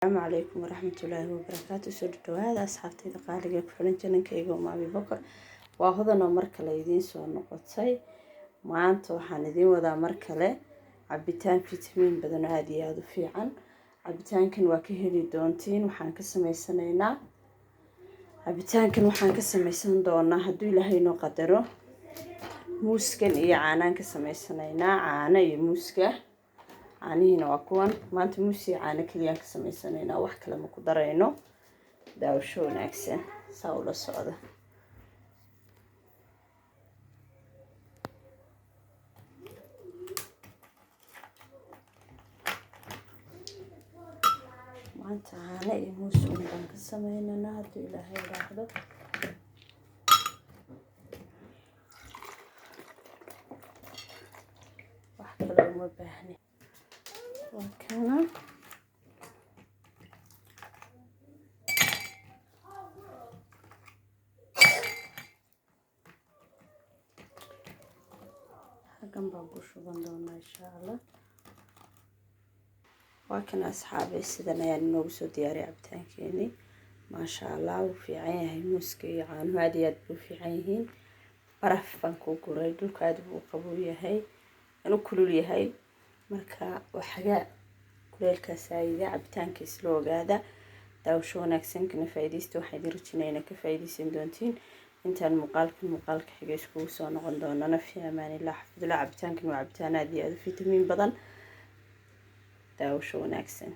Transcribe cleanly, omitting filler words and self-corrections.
السلام عليكم ورحمة الله وبركاته. سو دhowaada asxaabtayda qaaliga ku xiran channelkayga Abi Bakar waa hodan oo mar kale idin soo noqotay. Maanta waxaan idin wadaa mar kale cabitaan fitamiin badan aad iyo aad u fiican. Cabitaankan waa ka heli doontiin waxaan ka sameysanaynaa cabitaankan waxaan ka sameysan doonaa haddii Ilaahay noo qadaro muuskan iyo caanaan ka sameysanaynaa caano iyo muuska caanihiina waa kuwan maanta muusi caano kaliya ka sameysanaynaa wax kale ma ku darayno daawasho wanaagsan saa ula socda maanta caano iyo muus baan ka sameynaynaa haddii Ilaahay raahdo wax kale uma baahni وكنا حقا بقوش وبندونا إن شاء الله وكنا أصحابي سيدنا يعني نوبسو دياري عبتان كيني ما شاء الله وفي عينه موسكي عن هاديات وفي عينهين برف بانكو قريدو كادبو قبولي هاي أنو كلولي هاي marka waxa kuleelka saayida cabitaankiisa loo gaada daawasho wanaagsan kana faa'iideysto waxaan idin rajaynaynaa ka faa'iideysan doontiin intaan muuqaalka xiga isku soo noqon doonana fi amaanillah xafidla cabitaankan waa cabitaan aad iyo aad u fitamiin badan daawasho wanaagsan